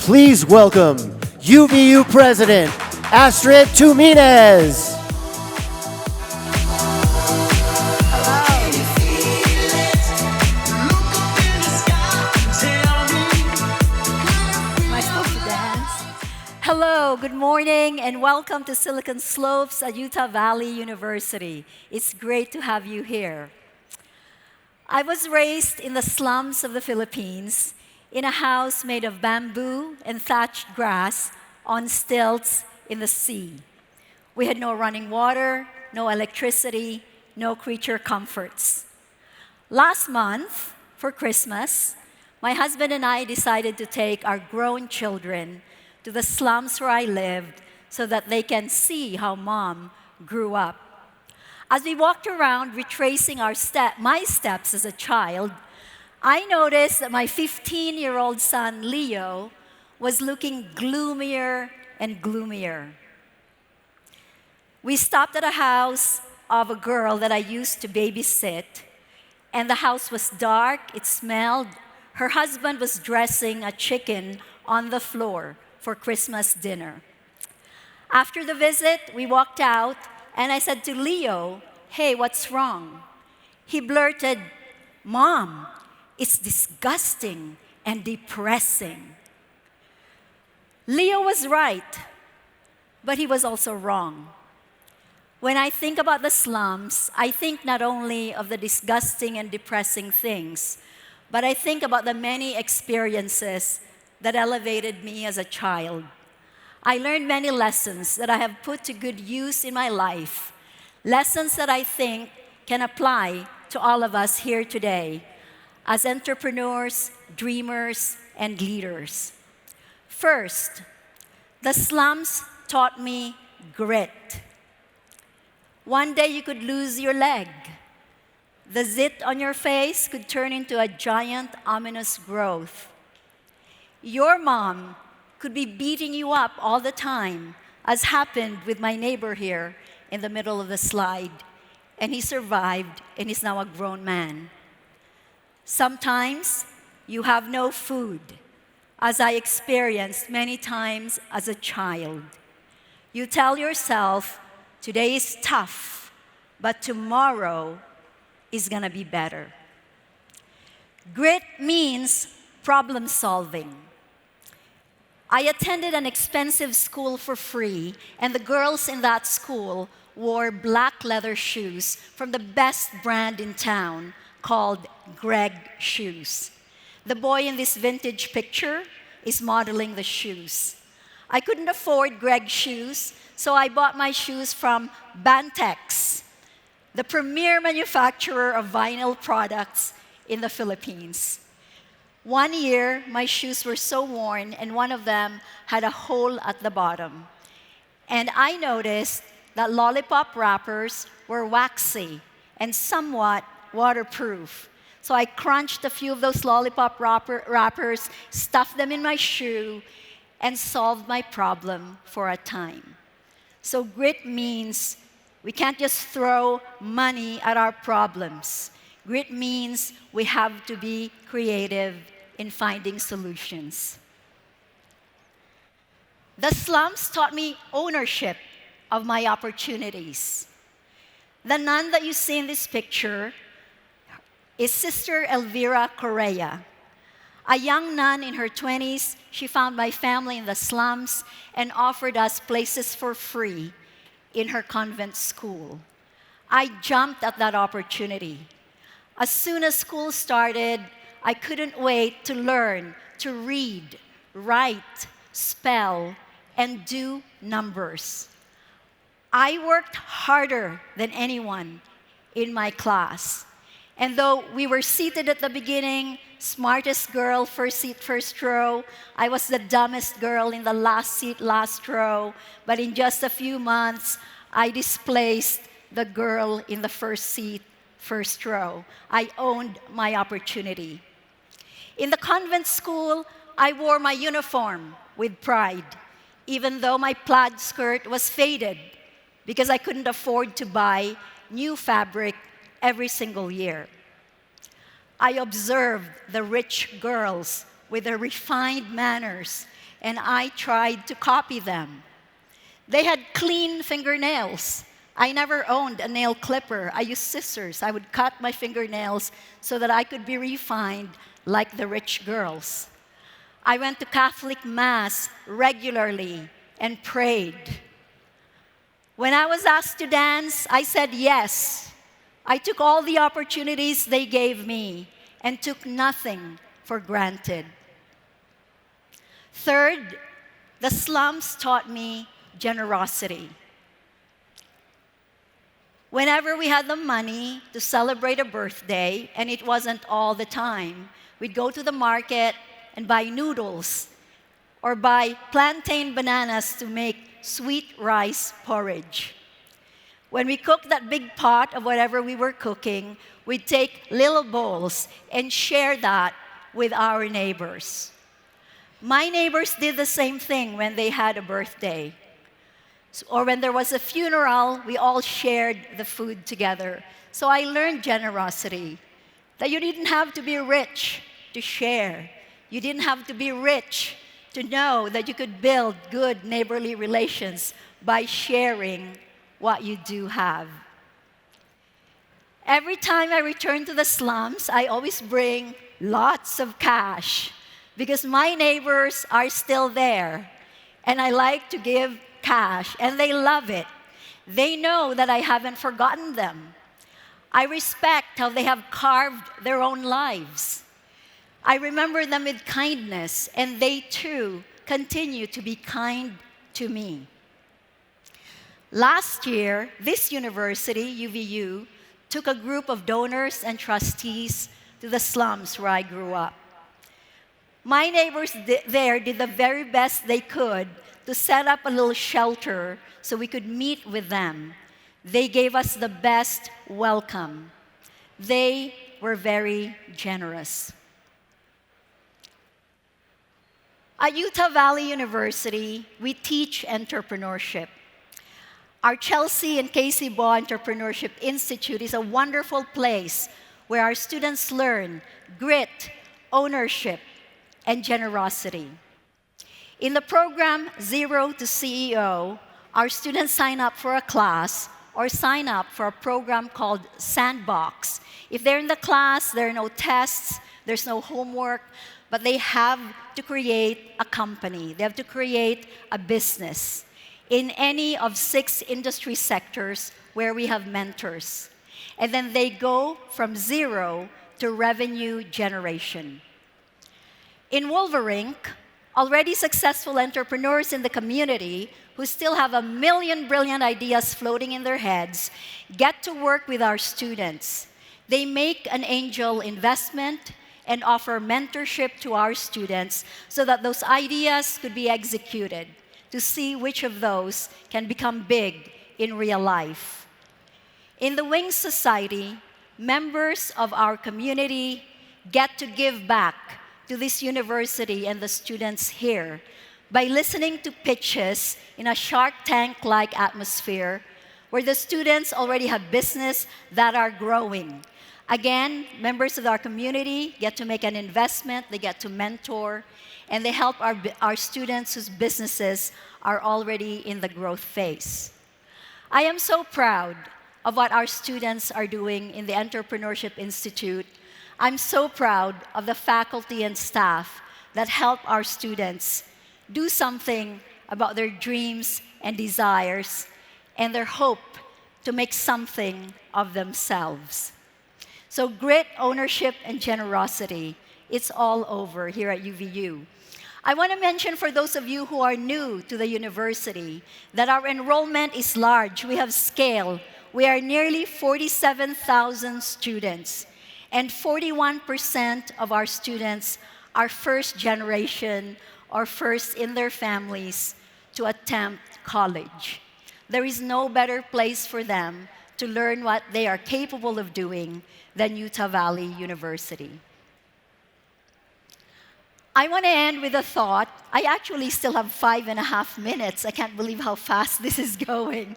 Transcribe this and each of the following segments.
Please welcome UVU President Astrid Tuminez. Hello, good morning, and welcome to Silicon Slopes at Utah Valley University. It's great to have you here. I was raised in the slums of the Philippines in a house made of bamboo and thatched grass on stilts in the sea. We had no running water, no electricity, no creature comforts. Last month, for Christmas, my husband and I decided to take our grown children to the slums where I lived so that they can see how Mom grew up. As we walked around retracing my steps as a child, I noticed that my 15-year-old son, Leo, was looking gloomier and gloomier. We stopped at a house of a girl that I used to babysit, and the house was dark, it smelled. Her husband was dressing a chicken on the floor for Christmas dinner. After the visit, we walked out, and I said to Leo, "Hey, what's wrong?" He blurted, "Mom, it's disgusting and depressing." Leo was right, but he was also wrong. When I think about the slums, I think not only of the disgusting and depressing things, but I think about the many experiences that elevated me as a child. I learned many lessons that I have put to good use in my life, lessons that I think can apply to all of us here today as entrepreneurs, dreamers, and leaders. First, the slums taught me grit. One day you could lose your leg. The zit on your face could turn into a giant, ominous growth. Your mom could be beating you up all the time, as happened with my neighbor here in the middle of the slide. And he survived, and is now a grown man. Sometimes you have no food, as I experienced many times as a child. You tell yourself, today is tough, but tomorrow is gonna be better. Grit means problem solving. I attended an expensive school for free, and the girls in that school wore black leather shoes from the best brand in town called Greg Shoes. The boy in this vintage picture is modeling the shoes. I couldn't afford Greg shoes, so I bought my shoes from Bantex, the premier manufacturer of vinyl products in the Philippines. One year, my shoes were so worn, and one of them had a hole at the bottom. And I noticed that lollipop wrappers were waxy and somewhat waterproof. So I crunched a few of those lollipop wrappers, stuffed them in my shoe, and solved my problem for a time. So grit means we can't just throw money at our problems. Grit means we have to be creative in finding solutions. The slums taught me ownership of my opportunities. The nun that you see in this picture is Sister Elvira Correa. A young nun in her 20s, she found my family in the slums and offered us places for free in her convent school. I jumped at that opportunity. As soon as school started, I couldn't wait to learn to read, write, spell, and do numbers. I worked harder than anyone in my class. And though we were seated at the beginning, smartest girl, first seat, first row, I was the dumbest girl in the last seat, last row. But in just a few months, I displaced the girl in the first seat, first row. I owned my opportunity. In the convent school, I wore my uniform with pride, even though my plaid skirt was faded because I couldn't afford to buy new fabric every single year. I observed the rich girls with their refined manners and I tried to copy them. They had clean fingernails. I never owned a nail clipper. I used scissors. I would cut my fingernails so that I could be refined like the rich girls. I went to Catholic Mass regularly and prayed. When I was asked to dance, I said yes. I took all the opportunities they gave me and took nothing for granted. Third, the slums taught me generosity. Whenever we had the money to celebrate a birthday, and it wasn't all the time, we'd go to the market and buy noodles or buy plantain bananas to make sweet rice porridge. When we cooked that big pot of whatever we were cooking, we'd take little bowls and share that with our neighbors. My neighbors did the same thing when they had a birthday. Or when there was a funeral, we all shared the food together. So I learned generosity, that you didn't have to be rich to share. You didn't have to be rich to know that you could build good neighborly relations by sharing what you do have. Every time I return to the slums, I always bring lots of cash because my neighbors are still there, and I like to give cash, and they love it. They know that I haven't forgotten them. I respect how they have carved their own lives. I remember them with kindness, and they too continue to be kind to me. Last year, this university, UVU, took a group of donors and trustees to the slums where I grew up. My neighbors there did the very best they could to set up a little shelter so we could meet with them. They gave us the best welcome. They were very generous. At Utah Valley University, we teach entrepreneurship. Our Chelsea and Casey Baugh Entrepreneurship Institute is a wonderful place where our students learn grit, ownership, and generosity. In the program Zero to CEO, our students sign up for a class or sign up for a program called Sandbox. If they're in the class, there are no tests, there's no homework, but they have to create a company. They have to create a business in any of 6 industry sectors where we have mentors. And then they go from zero to revenue generation. In Wolverink, already successful entrepreneurs in the community who still have a million brilliant ideas floating in their heads get to work with our students. They make an angel investment and offer mentorship to our students so that those ideas could be executed to see which of those can become big in real life. In the Wings Society, members of our community get to give back to this university and the students here by listening to pitches in a Shark Tank-like atmosphere where the students already have business that are growing. Again, members of our community get to make an investment, they get to mentor, and they help our students whose businesses are already in the growth phase. I am so proud of what our students are doing in the Entrepreneurship Institute. I'm so proud of the faculty and staff that help our students do something about their dreams and desires and their hope to make something of themselves. So grit, ownership, and generosity, it's all over here at UVU. I want to mention for those of you who are new to the university that our enrollment is large. We have scale. We are nearly 47,000 students. And 41% of our students are first generation or first in their families to attempt college. There is no better place for them to learn what they are capable of doing than Utah Valley University. I want to end with a thought. I actually still have 5.5 minutes. I can't believe how fast this is going.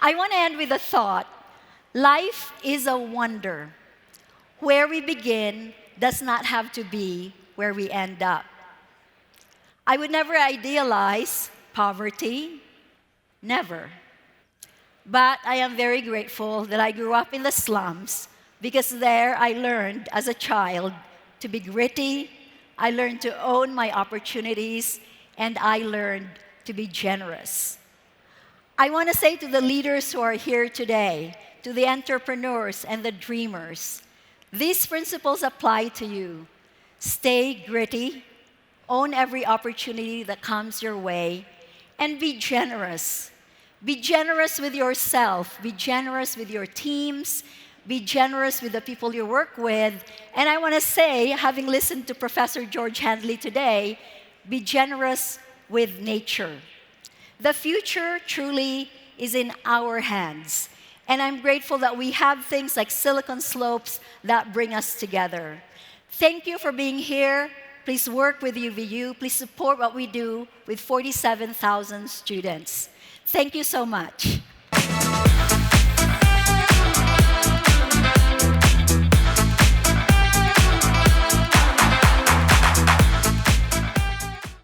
I want to end with a thought. Life is a wonder. Where we begin does not have to be where we end up. I would never idealize poverty, never. But I am very grateful that I grew up in the slums because there I learned as a child to be gritty, I learned to own my opportunities, and I learned to be generous. I want to say to the leaders who are here today, to the entrepreneurs and the dreamers, these principles apply to you. Stay gritty, own every opportunity that comes your way, and be generous. Be generous with yourself, be generous with your teams, be generous with the people you work with. And I want to say, having listened to Professor George Handley today, be generous with nature. The future truly is in our hands. And I'm grateful that we have things like Silicon Slopes that bring us together. Thank you for being here. Please work with UVU. Please support what we do with 47,000 students. Thank you so much.